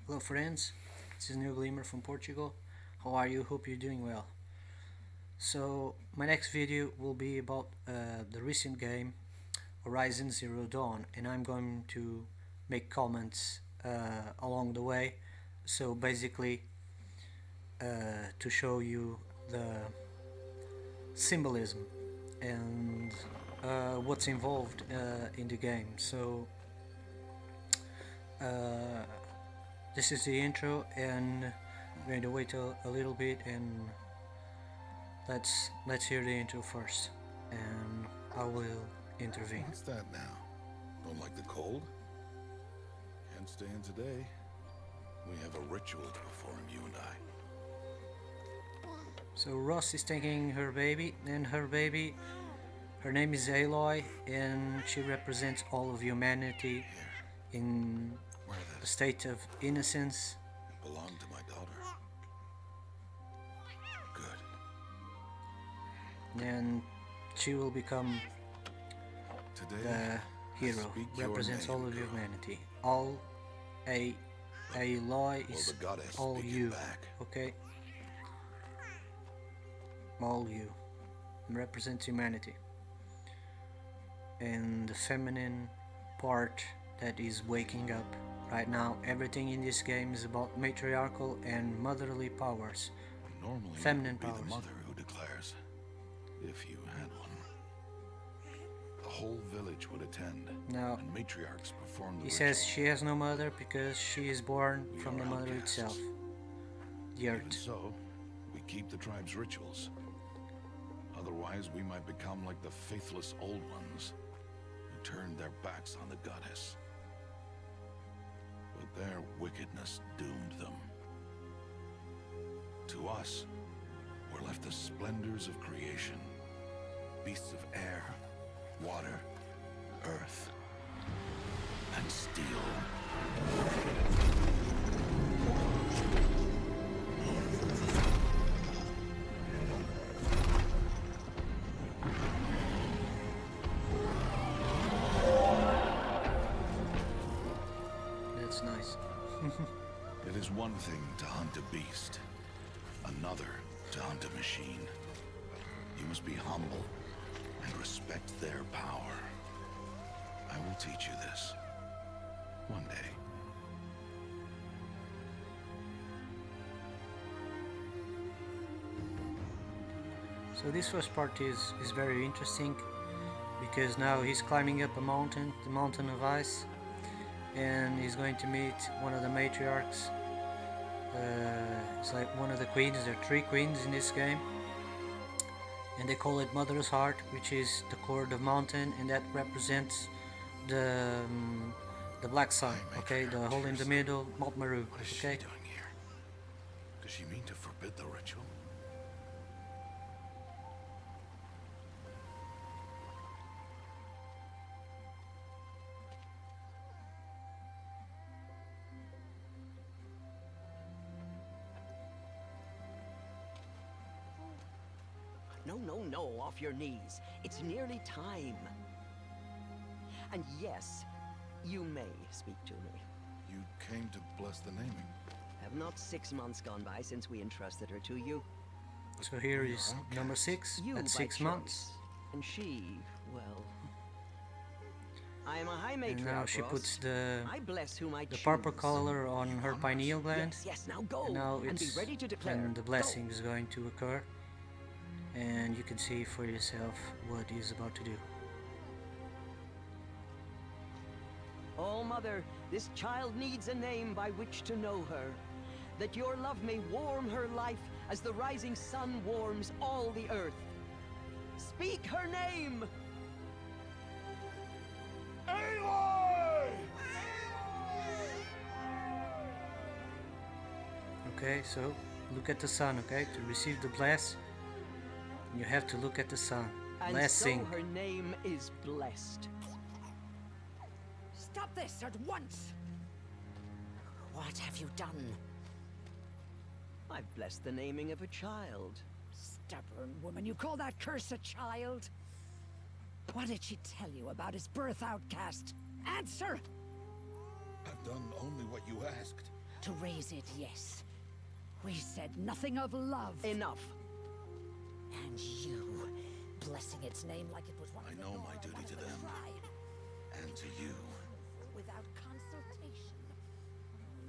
Hello friends, this is Neo Glimmer from Portugal. How are you? Hope you're doing well. So my next video will be about the recent game Horizon Zero Dawn, and I'm going to make comments along the way. So basically to show you the symbolism and what's involved in the game. So uh, this is the intro, and I'm going to wait a little bit and let's hear the intro first, and I will intervene. What's that now? Don't like the cold? Can't stay in today. We have a ritual to perform, you and I. So Ross is taking her baby, and her name is Aloy, and she represents all of humanity Here, in wear a this. state of innocence. It belonged to my daughter. Good. And she will become Today, the hero, speak your represents name, all of girl. humanity. All Aloy Will is the goddess all speak it you, back? okay? All you represents humanity, and the feminine part that is waking up right now. Everything in this game is about matriarchal and motherly powers. Normally, Feminine it would be powers. the mother who declares, if you had one. The whole village would attend, Now, and matriarchs perform the he ritual. says she has no mother because she is born We from the are mother outcasts. itself, the Even earth. so, we keep the tribe's rituals. Otherwise, we might become like the faithless old ones who turned their backs on the goddess. But their wickedness doomed them. To us, were left the splendors of creation. Beasts of air, water, earth, and steel. That's nice. It is one thing to hunt a beast, another to hunt a machine. You must be humble and respect their power. I will teach you this one day. So this first part is very interesting because now he's climbing up a mountain, the mountain of ice, and he's going to meet one of the matriarchs. It's like one of the queens. There are 3 queens in this game, and they call it Mother's Heart, which is the core of the mountain, and that represents the black sun. Okay, the hole in the middle, Mount Meru. What is Okay. she doing here? Does she mean to forbid the ritual? No, no, no, off your knees. It's nearly time. And yes, you may speak to me. You came to bless the naming. Have not 6 months gone by since we entrusted her to you? So here is number 6 You at by 6 months. choice. And she, well... I am a high matriarch, And now she Ross. puts I bless whom I the choose. purple color on her pineal gland. Yes, yes, now go. And now and be it's ready to declare. when the Go. blessing is going to occur, and you can see for yourself what he's about to do. Oh, Mother, this child needs a name by which to know her. That your love may warm her life as the rising sun warms all the earth. Speak her name! Aloy! Okay, so look at the sun. Okay, to receive the bless, you have to look at the sun. And Blessing. so her name is blessed. Stop this at once! What have you done? I've blessed the naming of a child. Stubborn woman, you call that curse a child? What did she tell you about his birth, outcast? Answer! I've done only what you asked. To raise it, yes. We said nothing of love. Enough. And you, blessing its name like it was one I of the know Nora, my duty one of to the them. tribe. And to you. Without consultation.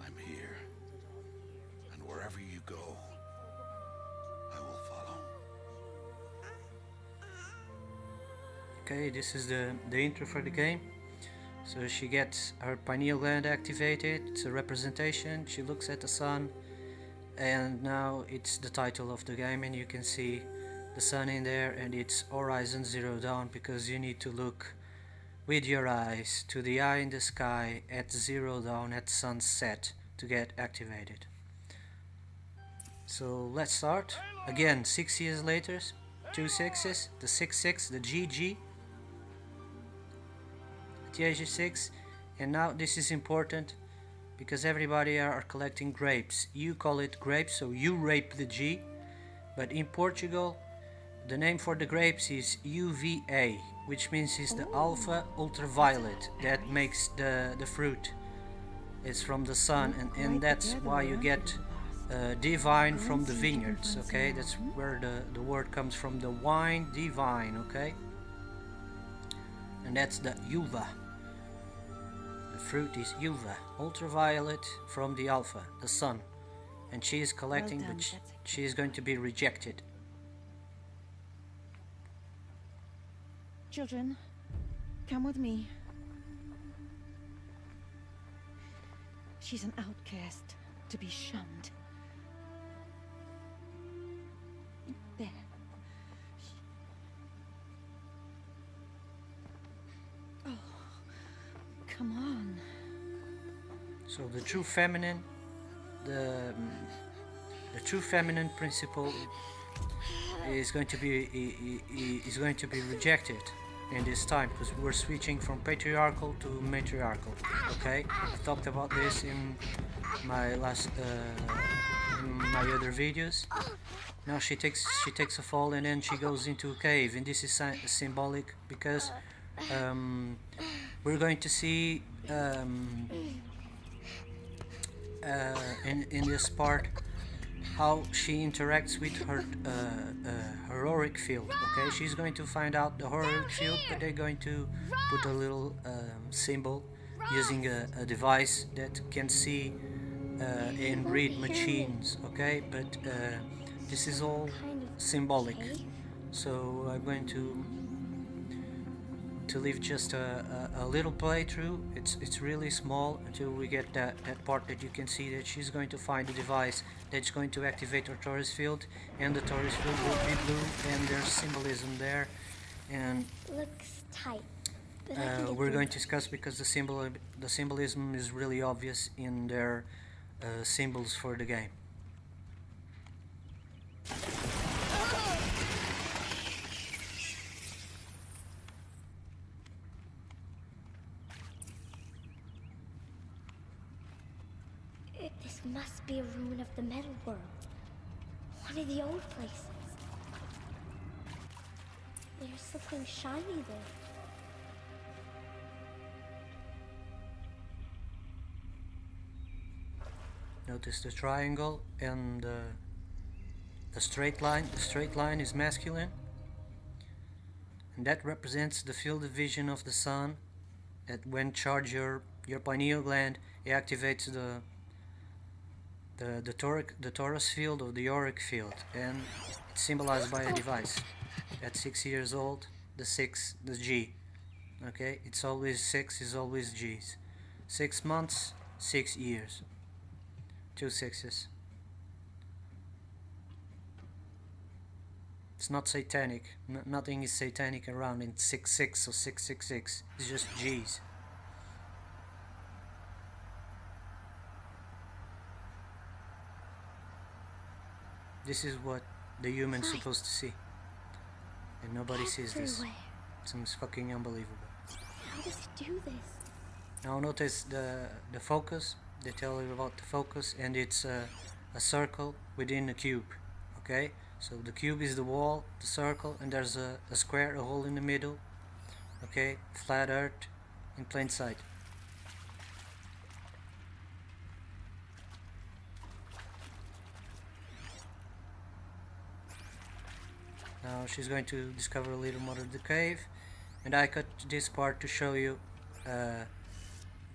I'm here. And wherever you go, I will follow. Okay, this is the intro for the game. So she gets her pineal gland activated, it's a representation, she looks at the sun, and now it's the title of the game, and you can see the sun in there, and it's Horizon Zero Dawn, because you need to look with your eyes to the eye in the sky at zero dawn, at sunset, to get activated. So let's start. Again, 6 years later, 2 sixes, the 6-6, the GG, the age of 6, and now this is important because everybody are collecting grapes. You call it grapes, so you rape the G, but in Portugal the name for the grapes is UVA, which means it's the alpha ultraviolet that makes the fruit. It's from the sun, and that's why you get divine from the vineyards, okay? That's where the word comes from, the wine divine, okay? And that's the uva. The fruit is uva, ultraviolet from the alpha, the sun. And she is collecting, Well done, but that's she is going to be rejected. Children, come with me. She's an outcast, to be shunned. There. Oh, come on. So the true feminine, the true feminine principle is going to be rejected in this time, because we're switching from patriarchal to matriarchal. Okay, I talked about this in my last in my other videos. Now she takes a fall, and then she goes into a cave, and this is symbolic because we're going to see in this part how she interacts with her auric field. Okay, she's going to find out the auric field, but they're going to put a little symbol using a device that can see and read machines. Okay, but this is all symbolic. So I'm going to leave just a little playthrough. It's really small until we get that part that you can see that she's going to find a device that's going to activate her torus field, and the torus field will be blue, and there's symbolism there, and Looks tight. But I can get we're through going it. to discuss because the symbolism is really obvious in their symbols for the game. This must be a ruin of the metal world. One of the old places. There's something shiny there. Notice the triangle and the straight line. The straight line is masculine, and that represents the field of vision of the sun. That when charge your pineal gland, it activates the torus field or the auric field, and it's symbolized by a device. At 6 years old, the G. Okay, it's always 6 is always G's. 6 months, 6 years. 2 sixes. It's not satanic. Nothing is satanic around in 6-6 or 666. It's just G's. This is what the human's supposed to see, and nobody sees this. Everywhere. It's fucking unbelievable. How does it do this? Now notice the focus. They tell you about the focus, and it's a circle within a cube. Okay, so the cube is the wall, the circle, and there's a square, a hole in the middle. Okay, flat earth in plain sight. Now she's going to discover a little more of the cave, and I cut this part to show you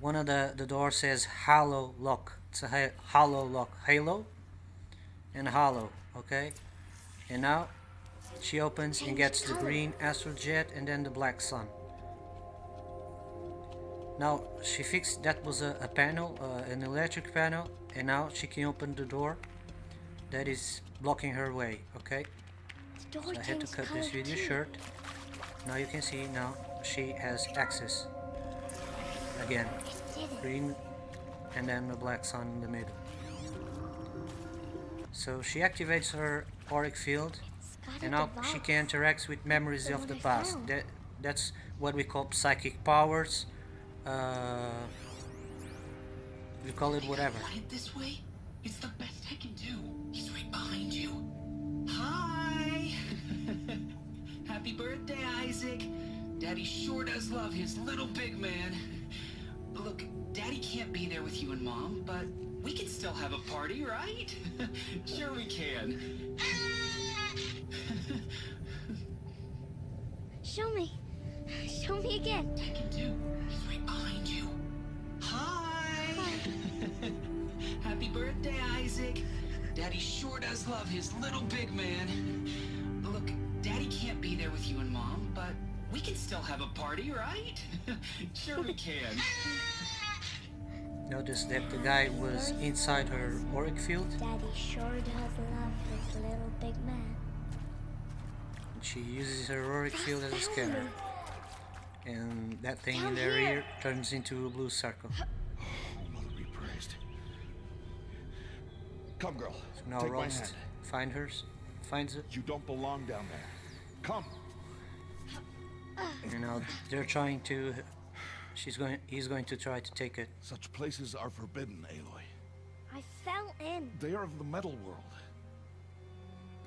one of the doors says hollow lock. It's a hollow lock. Halo and hollow, okay? And now she opens and gets the green astrojet and then the black sun. Now she fixed that was a panel, an electric panel, and now she can open the door that is blocking her way, okay? So I had to cut this video short. Now you can see now she has access. Again, green and then the black sun in the middle. So she activates her auric field, and now she can interact with memories of the past. That's what we call psychic powers. You call it whatever. Want it this way? It's the best I can do. He's right behind you. Hi! Happy birthday, Isaac. Daddy sure does love his little big man. Look, Daddy can't be there with you and Mom, but we can still have a party, right? Sure we can. Show me. Show me again. I can do. He's right behind you. Hi! Happy birthday, Isaac. Daddy sure does love his little big man. Look, Daddy can't be there with you and Mom, but we can still have a party, right? Sure we can. Notice that the guy was inside her auric field. Daddy sure does love his little big man. And she uses her auric field as a scanner. And that thing in their ear turns into a blue circle. Oh, Mother be praised. Come, girl. So now Take my Rost hand. finds it. You don't belong down there. Come. And now they're trying to. He's going to try to take it. Such places are forbidden, Aloy. I fell in. They are of the metal world.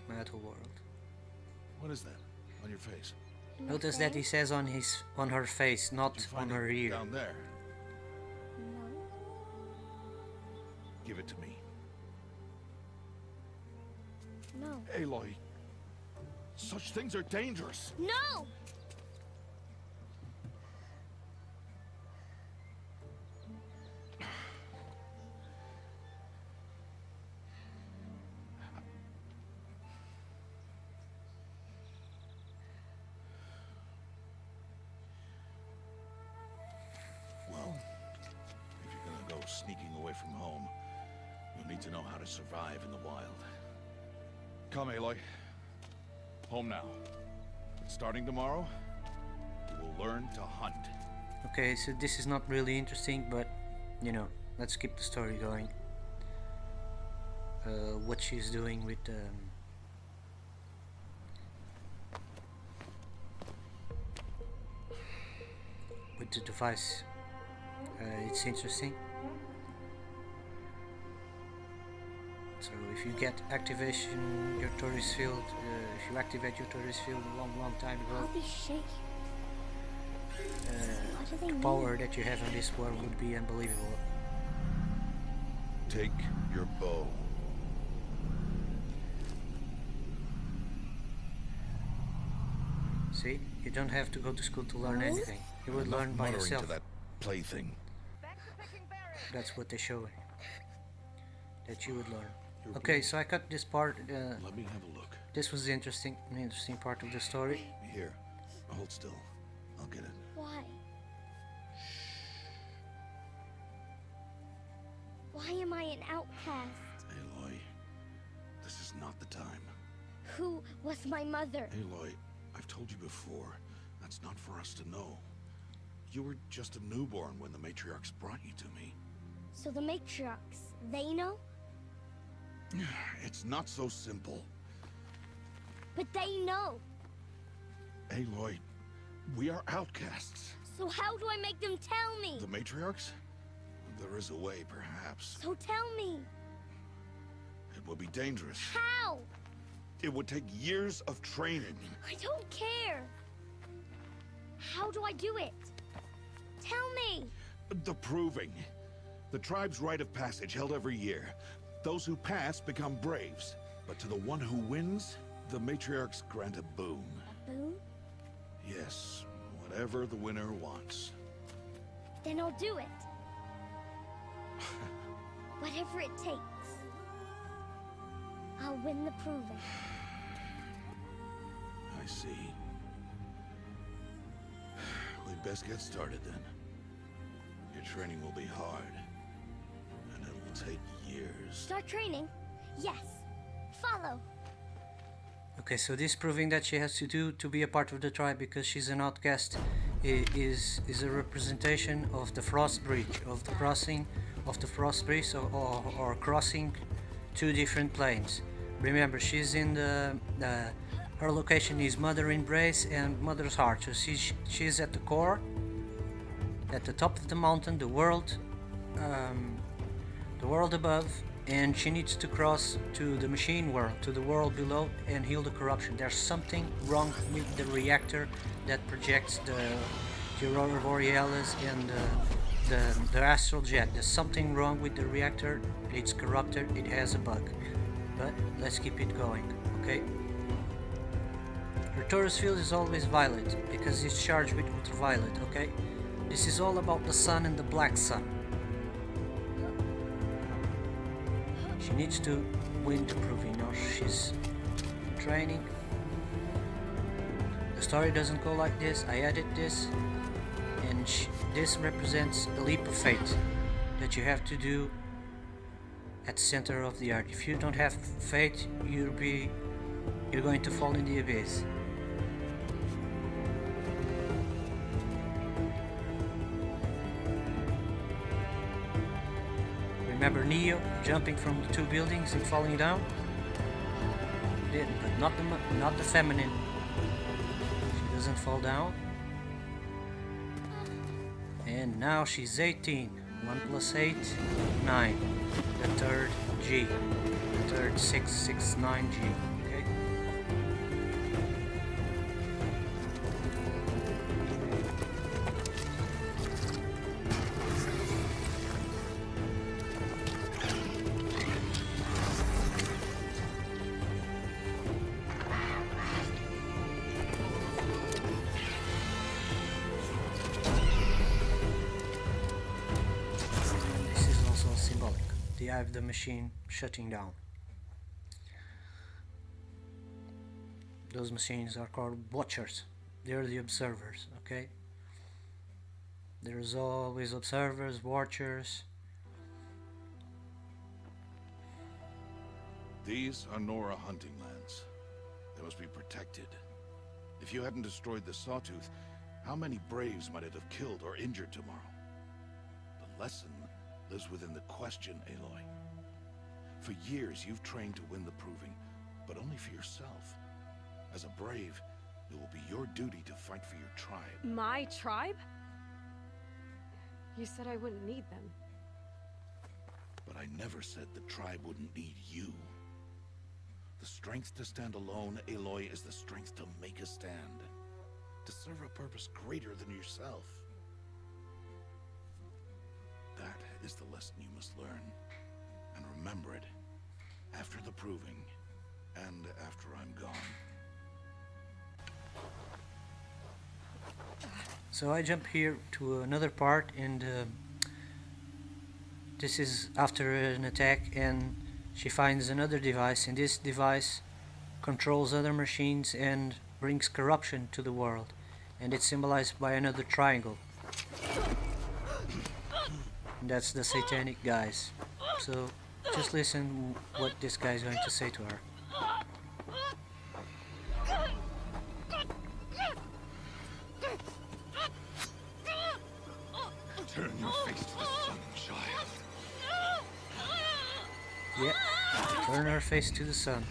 Metal world. What is that on your face? Notice that he says on her face, Did not you on find her it ear. down there. No. Give it to me. No. Aloy, such things are dangerous. No! Well, if you're gonna go sneaking away from home, you'll need to know how to survive in the wild. Come, Aloy. Home now. But starting tomorrow, you will learn to hunt. Okay, so this is not really interesting, but you know, let's keep the story going. What she's doing with the device, it's interesting. So if you get activation your tourist field, if you activate your tourist field a long time ago, I'll be shaking. What do they the mean? power that you have in this world would be unbelievable. Take your bow. See, you don't have to go to school to learn anything. You would learn by Muttering yourself. to that plaything. That's what they show it. That you would learn. You're Okay, so I cut this part. Let me have a look. This was an interesting part of the story. Here, hold still. I'll get it. Why? Why am I an outcast? Aloy, this is not the time. Who was my mother? Aloy, I've told you before, that's not for us to know. You were just a newborn when the matriarchs brought you to me. So the matriarchs, they know? It's not so simple. But they know. Aloy, we are outcasts. So how do I make them tell me? The matriarchs? There is a way, perhaps. So tell me. It would be dangerous. How? It would take years of training. I don't care. How do I do it? Tell me. The proving. The tribe's rite of passage held every year. Those who pass become braves. But to the one who wins, The matriarchs grant a boon. A boon? Yes, whatever the winner wants. Then I'll do it. Whatever it takes. I'll win the proving. I see. We'd best get started then. Your training will be hard, and it will take years. Start training? Yes. Follow. Okay, so this proving that she has to do to be a part of the tribe because she's an outcast is a representation of the Frost Bridge, of the crossing of the Frost Bridge, or crossing two different planes. Remember, she's in her location is Mother Embrace and Mother's Heart, so she's at the core, at the top of the mountain, the world above, and she needs to cross to the machine world, to the world below, and heal the corruption. There's something wrong with the reactor that projects the Aurora Borealis and the astral jet. There's something wrong with the reactor. It's corrupted. It has a bug. But let's keep it going, okay? Her torus field is always violet because it's charged with ultraviolet, okay? This is all about the sun and the black sun. She needs to win the proving. Now she's training. The story doesn't go like this. I added this, and this represents a leap of faith that you have to do at the center of the earth. If you don't have faith, you're going to fall in the abyss. Remember Neo jumping from the two buildings and falling down? Didn't, but not the feminine. She doesn't fall down. And now she's 18. 1 plus 8, 9. The third G. The third 669 G. Okay. The eye of the machine shutting down. Those machines are called watchers. They're the observers, okay? There's always observers, watchers. These are Nora hunting lands. They must be protected. If you hadn't destroyed the Sawtooth, how many Braves might it have killed or injured tomorrow? The lesson lives within the question, Aloy. For years, you've trained to win the proving, but only for yourself. As a Brave, it will be your duty to fight for your tribe. My tribe? You said I wouldn't need them. But I never said the tribe wouldn't need you. The strength to stand alone, Aloy, is the strength to make a stand. To serve a purpose greater than yourself. That is the lesson you must learn. And remember it after the proving and after I'm gone. So I jump here to another part, and this is after an attack, and she finds another device, and this device controls other machines and brings corruption to the world, and it's symbolized by another triangle. And that's the satanic guys. So just listen what this guy is going to say to her. Turn your face to the sun, child. Yeah, turn her face to the sun.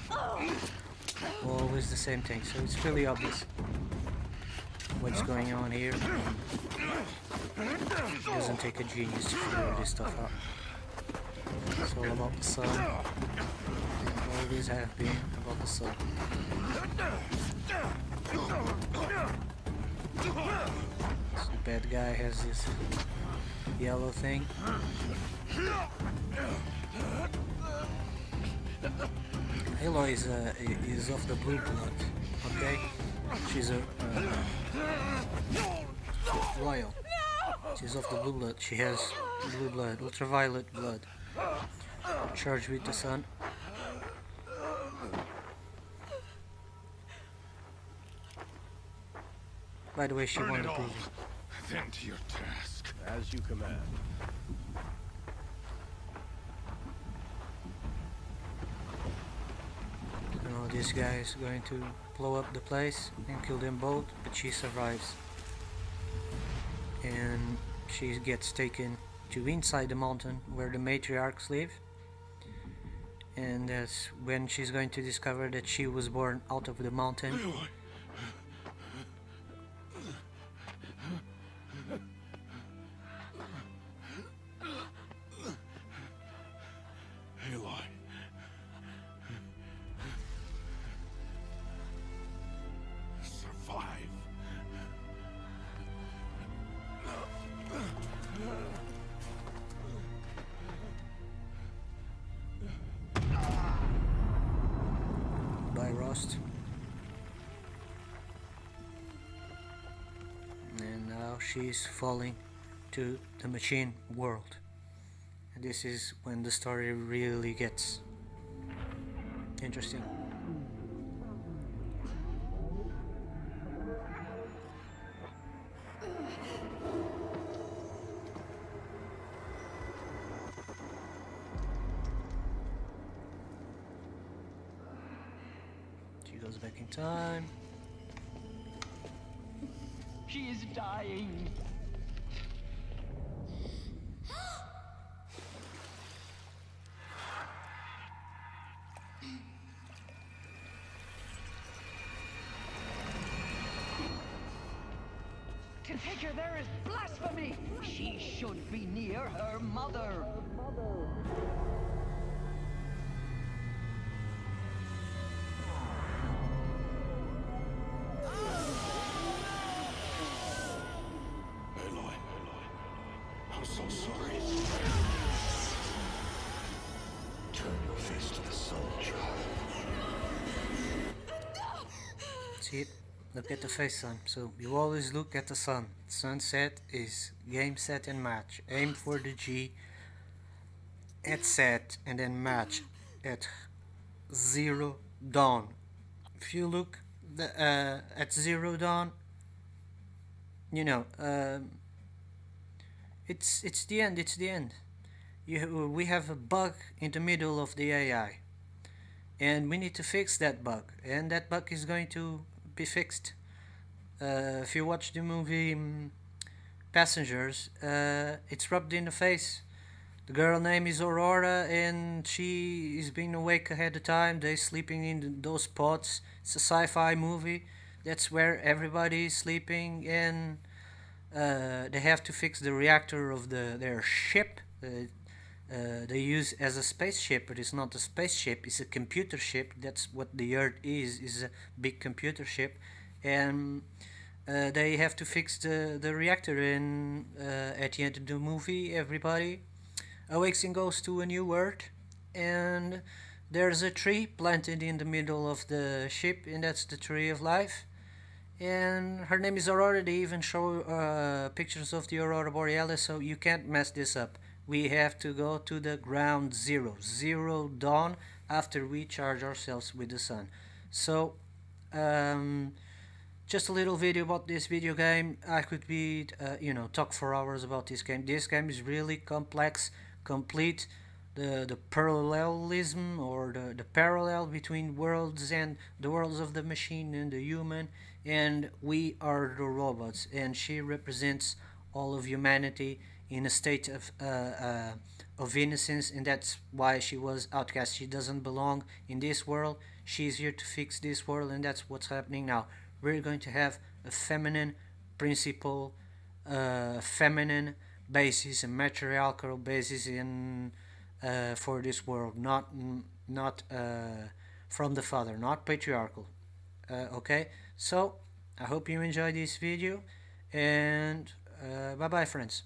Always the same thing, so it's really obvious what's going on here. It doesn't take a genius to figure this stuff out. It's all about the sun. Always have been about the sun. So the bad guy has this yellow thing. Aloy is of the blue blood, okay? She's a royal. She's of the blue blood. She has blue blood, ultraviolet blood, charged with the sun. By the way, she won the proof. Then to your task. As you command. You know, this guy is going to blow up the place and kill them both, but she survives. And she gets taken to inside the mountain where the matriarchs live. And that's when she's going to discover that she was born out of the mountain. Aloy. Survive. By Rust. And now she's falling to the machine world. And this is when the story really gets interesting. She goes back in time. She is dying. To take her there is blasphemy! She should be near her mother. Aloy. I'm so sorry. Turn your face to the sun, child. See it? Look at the face, son. So you always look at the sun. Sunset is game, set, and match. Aim for the G at set, and then match at 0 dawn. If you look at 0 dawn, you know, it's the end. It's the end. We have a bug in the middle of the AI, and we need to fix that bug. And that bug is going to be fixed. If you watch the movie Passengers, it's rubbed in the face. The girl name is Aurora, and she is being awake ahead of time. They sleeping in those pods. It's a sci-fi movie. That's where everybody is sleeping, and they have to fix the reactor of their ship. They use as a spaceship, but it's not a spaceship. It's a computer ship. That's what the Earth is a big computer ship, and they have to fix the reactor. And at the end of the movie, everybody awakes and goes to a new Earth, and there's a tree planted in the middle of the ship, and that's the tree of life. And her name is Aurora. They even show pictures of the Aurora Borealis, so you can't mess this up. We have to go to the ground zero, 0 dawn, after we charge ourselves with the sun. So, just a little video about this video game. I could be, talk for hours about this game. This game is really complex, complete. The parallelism, or the parallel between worlds, and the worlds of the machine and the human, and we are the robots, and she represents all of humanity in a state of innocence, and that's why she was outcast. She doesn't belong in this world. She's here to fix this world, and that's what's happening now. We're going to have a feminine principle, feminine basis, a matriarchal basis in for this world, not from the father, not patriarchal. Okay, so I hope you enjoyed this video, and bye bye, friends.